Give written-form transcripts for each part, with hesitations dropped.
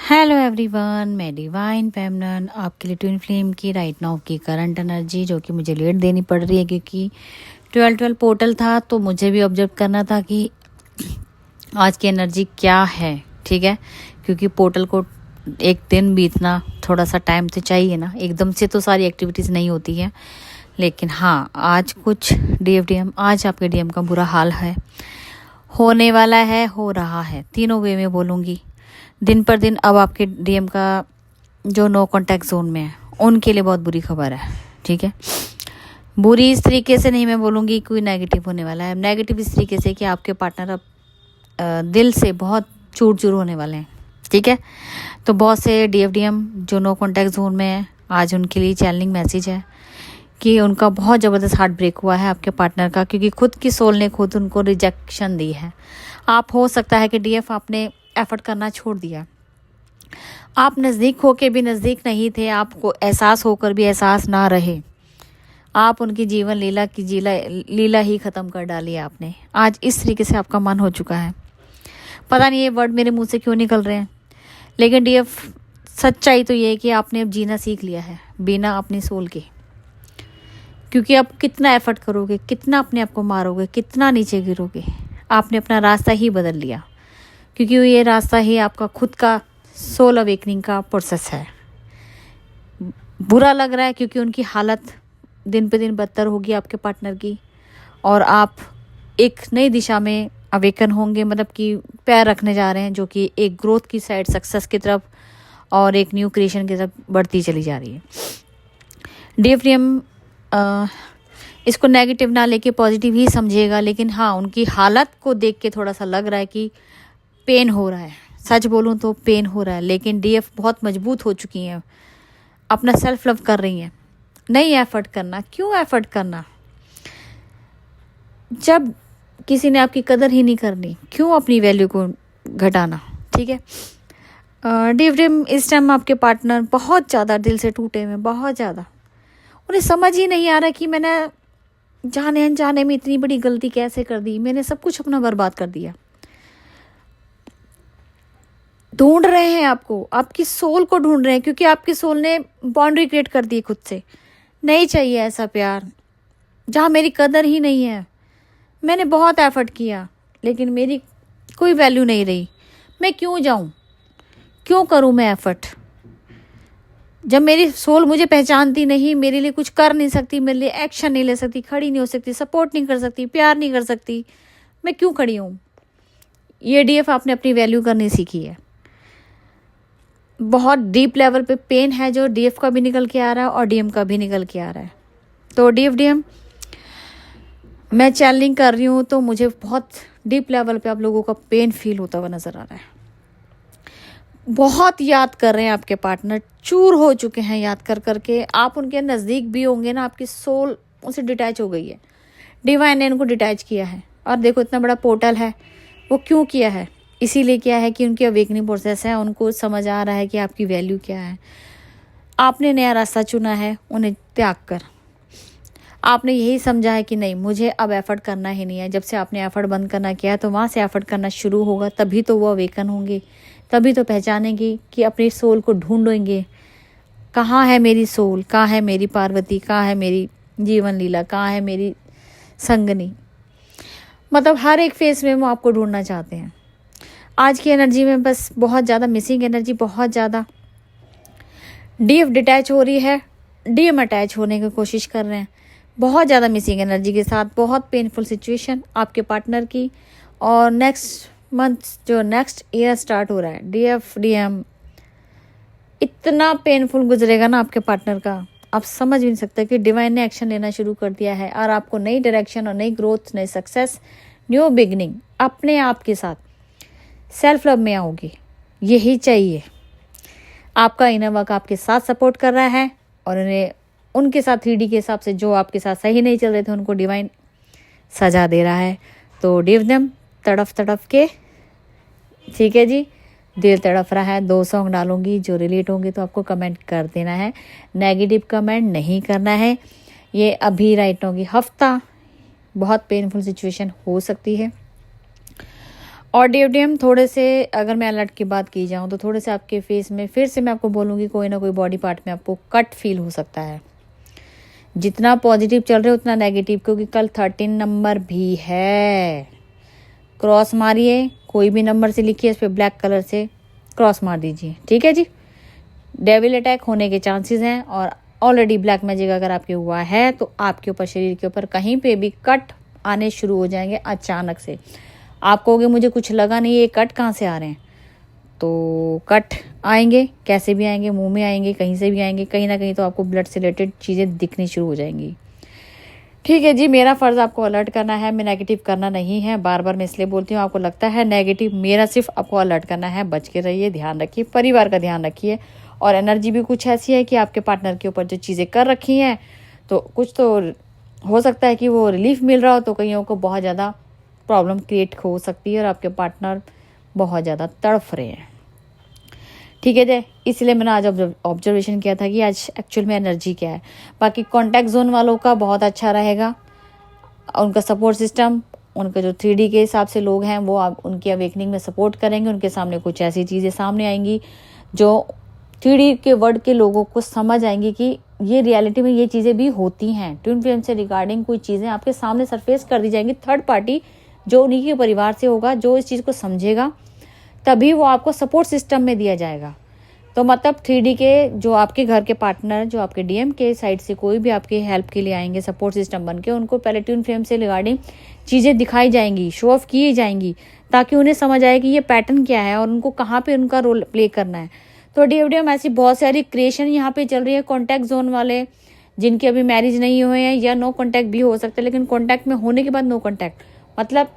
Hello everyone, मैं divine फेमनन आपके लिए ट्विन फ्लेम की राइट नाउ की करंट एनर्जी जो कि मुझे लेट देनी पड़ रही है क्योंकि 12 पोर्टल था तो मुझे भी ऑब्जर्व करना था कि आज की एनर्जी क्या है। ठीक है, क्योंकि पोर्टल को एक दिन बीतना थोड़ा सा टाइम तो चाहिए ना, एकदम से तो सारी एक्टिविटीज़ नहीं होती है। लेकिन हाँ, आज कुछ डीएम आज आपके डीएम का बुरा हाल है, होने वाला है, हो रहा है, तीनों वे में बोलूँगी। दिन पर दिन अब आपके डीएम का जो नो कॉन्टैक्ट जोन में है उनके लिए बहुत बुरी खबर है। ठीक है, बुरी इस तरीके से नहीं मैं बोलूँगी कोई नेगेटिव होने वाला है, नेगेटिव इस तरीके से कि आपके पार्टनर अब दिल से बहुत चूर चूर होने वाले हैं। ठीक है, तो बहुत से डीएम जो नो कॉन्टैक्ट जोन में है, आज उनके लिए चैनलिंग मैसेज है कि उनका बहुत ज़बरदस्त हार्ट ब्रेक हुआ है आपके पार्टनर का, क्योंकि खुद की सोल ने खुद उनको रिजेक्शन दी है। आप हो सकता है कि डीएफ आपने एफर्ट करना छोड़ दिया, आप नज़दीक होके भी नज़दीक नहीं थे, आपको एहसास होकर भी एहसास ना रहे, आप उनकी जीवन लीला की लीला ही ख़त्म कर डाली आपने। आज इस तरीके से आपका मन हो चुका है। पता नहीं ये वर्ड मेरे मुंह से क्यों निकल रहे हैं, लेकिन डीएफ सच्चाई तो ये है कि आपने अब जीना सीख लिया है बिना अपनी सोल के। क्योंकि आप कितना एफर्ट करोगे, कितना अपने आप को मारोगे, कितना नीचे गिरोगे, आपने अपना रास्ता ही बदल लिया। क्योंकि ये रास्ता ही आपका खुद का सोल अवेकनिंग का प्रोसेस है। बुरा लग रहा है क्योंकि उनकी हालत दिन पे दिन बदतर होगी आपके पार्टनर की, और आप एक नई दिशा में अवेकन होंगे, मतलब कि पैर रखने जा रहे हैं, जो कि एक ग्रोथ की साइड, सक्सेस की तरफ और एक न्यू क्रिएशन की तरफ बढ़ती चली जा रही है। डीएम इसको नेगेटिव ना लेके पॉजिटिव ही समझिएगा, लेकिन हाँ, उनकी हालत को देख के थोड़ा सा लग रहा है कि पेन हो रहा है। सच बोलूं तो पेन हो रहा है, लेकिन डीएफ बहुत मजबूत हो चुकी हैं, अपना सेल्फ लव कर रही हैं। नहीं एफर्ट करना, क्यों एफर्ट करना जब किसी ने आपकी कदर ही नहीं करनी, क्यों अपनी वैल्यू को घटाना। ठीक है, डीएम इस टाइम आपके पार्टनर बहुत ज़्यादा दिल से टूटे हुए, बहुत ज़्यादा। उन्हें समझ ही नहीं आ रहा कि मैंने जाने अनजाने में इतनी बड़ी गलती कैसे कर दी, मैंने सब कुछ अपना बर्बाद कर दिया। ढूंढ रहे हैं आपको, आपकी सोल को ढूंढ रहे हैं, क्योंकि आपकी सोल ने बाउंड्री क्रिएट कर दी खुद से। नहीं चाहिए ऐसा प्यार जहाँ मेरी कदर ही नहीं है। मैंने बहुत एफर्ट किया लेकिन मेरी कोई वैल्यू नहीं रही, मैं क्यों जाऊँ, क्यों करूँ मैं एफर्ट जब मेरी सोल मुझे पहचानती नहीं, मेरे लिए कुछ कर नहीं सकती, मेरे लिए एक्शन नहीं ले सकती, खड़ी नहीं हो सकती, सपोर्ट नहीं कर सकती, प्यार नहीं कर सकती, मैं क्यों खड़ी हूँ। ये डीएफ आपने अपनी वैल्यू करनी सीखी है। बहुत डीप लेवल पे पेन है जो डीएफ का भी निकल के आ रहा है और डीएम का भी निकल के आ रहा है। तो डीएम मैं चैनलिंग कर रही हूँ तो मुझे बहुत डीप लेवल पे आप लोगों का पेन फील होता हुआ नज़र आ रहा है। बहुत याद कर रहे हैं आपके पार्टनर, चूर हो चुके हैं याद कर करके। आप उनके नज़दीक भी होंगे ना, आपकी सोल उनसे डिटैच हो गई है, डिवाइन ने उनको डिटैच किया है। और देखो इतना बड़ा पोर्टल है, वो क्यों किया है, इसीलिए किया है कि उनकी अवेकनिंग प्रोसेस है, उनको समझ आ रहा है कि आपकी वैल्यू क्या है। आपने नया रास्ता चुना है उन्हें त्याग कर, आपने यही समझा है कि नहीं मुझे अब एफर्ट करना ही नहीं है। जब से आपने एफर्ट बंद करना किया है तो वहाँ से एफर्ट करना शुरू होगा, तभी तो वो अवेकन होंगे, तभी तो पहचानेंगे कि अपनी सोल को ढूंढेंगे। कहाँ है मेरी सोल, कहाँ है मेरी पार्वती, कहाँ है मेरी जीवन लीला, कहाँ है मेरी संगनी। मतलब हर एक फेस में वो आपको ढूंढना चाहते हैं। आज की एनर्जी में बस बहुत ज़्यादा मिसिंग एनर्जी, बहुत ज़्यादा डीएफ डिटैच हो रही है, डीएम अटैच होने की कोशिश कर रहे हैं, बहुत ज़्यादा मिसिंग एनर्जी के साथ। बहुत पेनफुल सिचुएशन आपके पार्टनर की। और नेक्स्ट मंथ जो नेक्स्ट ईयर स्टार्ट हो रहा है, डीएम इतना पेनफुल गुजरेगा ना आपके पार्टनर का, आप समझ भी नहीं सकते कि डिवाइन ने एक्शन लेना शुरू कर दिया है और आपको नई डायरेक्शन और नई ग्रोथ, नई सक्सेस, न्यू बिगनिंग अपने आप के साथ सेल्फ लव में आओगे। यही चाहिए। आपका इनर वर्क आपके साथ सपोर्ट कर रहा है और उन्हें उनके साथ 3D के हिसाब से जो आपके साथ सही नहीं चल रहे थे उनको डिवाइन सजा दे रहा है। तो डीएम तड़फ के, ठीक है जी, दिल तड़फ रहा है। 2 सॉन्ग डालूंगी, जो रिलेट होंगे तो आपको कमेंट कर देना है, नेगेटिव कमेंट नहीं करना है। ये अभी राइट होगी हफ्ता बहुत पेनफुल सिचुएशन हो सकती है और DFDM थोड़े से, अगर मैं अलर्ट की बात की जाऊँ तो थोड़े से आपके फेस में, फिर से मैं आपको बोलूँगी, कोई ना कोई बॉडी पार्ट में आपको कट फील हो सकता है। जितना पॉजिटिव चल रहे उतना नेगेटिव, क्योंकि कल 13 नंबर भी है। क्रॉस मारिए, कोई भी नंबर से लिखिए, इस पर ब्लैक कलर से क्रॉस मार दीजिए, ठीक है जी। डेविल अटैक होने के चांसेस हैं, और ऑलरेडी ब्लैक मैजिक अगर आपके हुआ है तो आपके ऊपर, शरीर के ऊपर कहीं पे भी कट आने शुरू हो जाएंगे अचानक से। आप कहोगे मुझे कुछ लगा नहीं, ये कट कहाँ से आ रहे हैं, तो कट आएंगे, कैसे भी आएंगे, मुंह में आएंगे, कहीं से भी आएंगे, कहीं ना कहीं तो आपको ब्लड से रिलेटेड चीज़ें दिखनी शुरू हो जाएंगी, ठीक है जी। मेरा फ़र्ज़ आपको अलर्ट करना है, मैं नेगेटिव करना नहीं है। बार बार मैं इसलिए बोलती हूँ, आपको लगता है नेगेटिव, मेरा सिर्फ आपको अलर्ट करना है। बच के रहिए, ध्यान रखिए, परिवार का ध्यान रखिए। और एनर्जी भी कुछ ऐसी है कि आपके पार्टनर के ऊपर जो चीज़ें कर रखी हैं, तो कुछ तो हो सकता है कि वो रिलीफ मिल रहा हो, तो कईयों को बहुत ज़्यादा प्रॉब्लम क्रिएट हो सकती है और आपके पार्टनर बहुत ज़्यादा तड़फ रहे हैं, ठीक है जी। इसलिए मैंने आज ऑब्जर्वेशन किया था कि आज एक्चुअल में एनर्जी क्या है। बाकी कॉन्टैक्ट जोन वालों का बहुत अच्छा रहेगा, उनका सपोर्ट सिस्टम, उनका जो 3D के हिसाब से लोग हैं वो आप उनकी अवेकनिंग में सपोर्ट करेंगे। उनके सामने कुछ ऐसी चीज़ें सामने आएंगी जो 3D के वर्ड के लोगों को समझ आएंगी कि ये रियलिटी में ये चीज़ें भी होती हैं। ट्विन फ्लेम से रिगार्डिंग कोई चीज़ें आपके सामने सरफेस कर दी जाएंगी। थर्ड पार्टी जो उन्हीं के परिवार से होगा, जो इस चीज़ को समझेगा, तभी वो आपको सपोर्ट सिस्टम में दिया जाएगा। तो मतलब 3D के जो आपके घर के पार्टनर, जो आपके DM के साइड से कोई भी आपके हेल्प के लिए आएंगे सपोर्ट सिस्टम बन के, उनको पहले ट्विन फ्लेम से रिगार्डिंग चीज़ें दिखाई जाएंगी, शो ऑफ की जाएंगी, ताकि उन्हें समझ आए कि ये पैटर्न क्या है और उनको कहाँ पे उनका रोल प्ले करना है। तो DFDM ऐसी बहुत सारी क्रिएशन यहाँ पे चल रही है। कॉन्टैक्ट जोन वाले जिनके अभी मैरिज नहीं हुए हैं, या नो कॉन्टैक्ट भी हो सकता है, लेकिन कॉन्टैक्ट में होने के बाद नो कॉन्टैक्ट, मतलब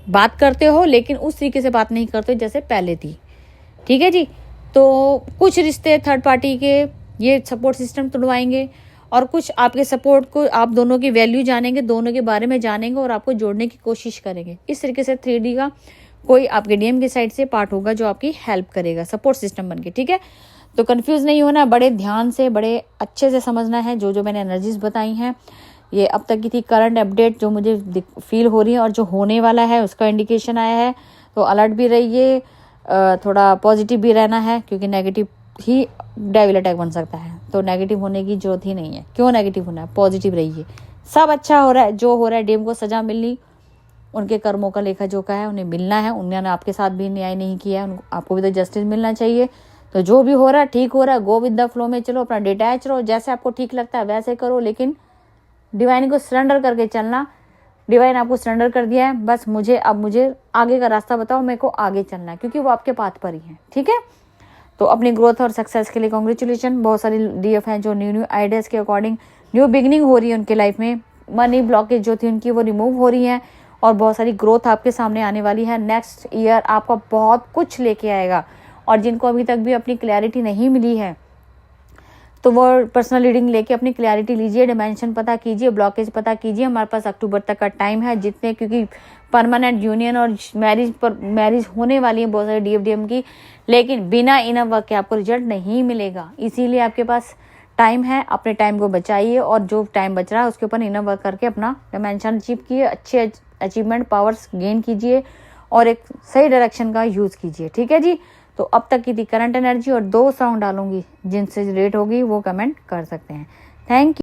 बात करते हो लेकिन उस तरीके से बात नहीं करते जैसे पहले थी, ठीक है जी। तो कुछ रिश्ते थर्ड पार्टी के ये सपोर्ट सिस्टम तोड़वाएंगे, और कुछ आपके सपोर्ट को, आप दोनों की वैल्यू जानेंगे, दोनों के बारे में जानेंगे और आपको जोड़ने की कोशिश करेंगे। इस तरीके से 3D का कोई आपके DM की साइड से पार्ट होगा जो आपकी हेल्प करेगा सपोर्ट सिस्टम बन के, ठीक है। तो कंफ्यूज नहीं होना, बड़े ध्यान से, बड़े अच्छे से समझना है जो मैंने एनर्जीज बताई हैं। ये अब तक की थी करंट अपडेट जो मुझे फील हो रही है, और जो होने वाला है उसका इंडिकेशन आया है। तो अलर्ट भी रहिए, थोड़ा पॉजिटिव भी रहना है, क्योंकि नेगेटिव ही डेविल अटैक बन सकता है। तो नेगेटिव होने की जरूरत ही नहीं है। क्यों नेगेटिव होना है, पॉजिटिव रहिए। सब अच्छा हो रहा है, जो हो रहा है। DM को सजा मिलनी, उनके कर्मों का लेखा जोखा है, उन्हें मिलना है। उन्होंने आपके साथ भी न्याय नहीं किया है, आपको भी तो जस्टिस मिलना चाहिए। तो जो भी हो रहा है ठीक हो रहा है, गो विद द फ्लो में चलो, अपना डिटैच रहो, जैसे आपको ठीक लगता है वैसे करो, लेकिन डिवाइन को सरेंडर करके चलना। डिवाइन आपको सरेंडर कर दिया है, बस मुझे आगे का रास्ता बताओ, मेरे को आगे चलना है, क्योंकि वो आपके पाथ पर ही है, ठीक है। तो अपनी ग्रोथ और सक्सेस के लिए कॉन्ग्रेचुलेशन। बहुत सारी DF हैं जो न्यू आइडियाज़ के अकॉर्डिंग न्यू बिगनिंग हो रही है उनके लाइफ में। मनी ब्लॉकेज जो थी उनकी वो रिमूव हो रही है, और बहुत सारी ग्रोथ आपके सामने आने वाली है। नेक्स्ट ईयर आपका बहुत कुछ लेके आएगा। और जिनको अभी तक भी अपनी क्लैरिटी नहीं मिली है, तो वो पर्सनल रीडिंग लेके अपनी क्लैरिटी लीजिए, डिमेंशन पता कीजिए, ब्लॉकेज पता कीजिए। हमारे पास अक्टूबर तक का टाइम है, जितने, क्योंकि परमानेंट यूनियन और मैरिज होने वाली है बहुत सारी DFDM की, लेकिन बिना इनफ वर्क के आपको रिजल्ट नहीं मिलेगा। इसीलिए आपके पास टाइम है, अपने टाइम को बचाइए, और जो टाइम बच रहा है उसके ऊपर इनफ वर्क करके अपना डिमेंशन अचीव कीजिए, अच्छे अचीवमेंट पावर्स गेन कीजिए, और एक सही डायरेक्शन का यूज़ कीजिए, ठीक है जी। तो अब तक की थी करंट एनर्जी, और 2 सॉन्ग डालूंगी, जिनसे रिलेट होगी वो कमेंट कर सकते हैं। Thank you.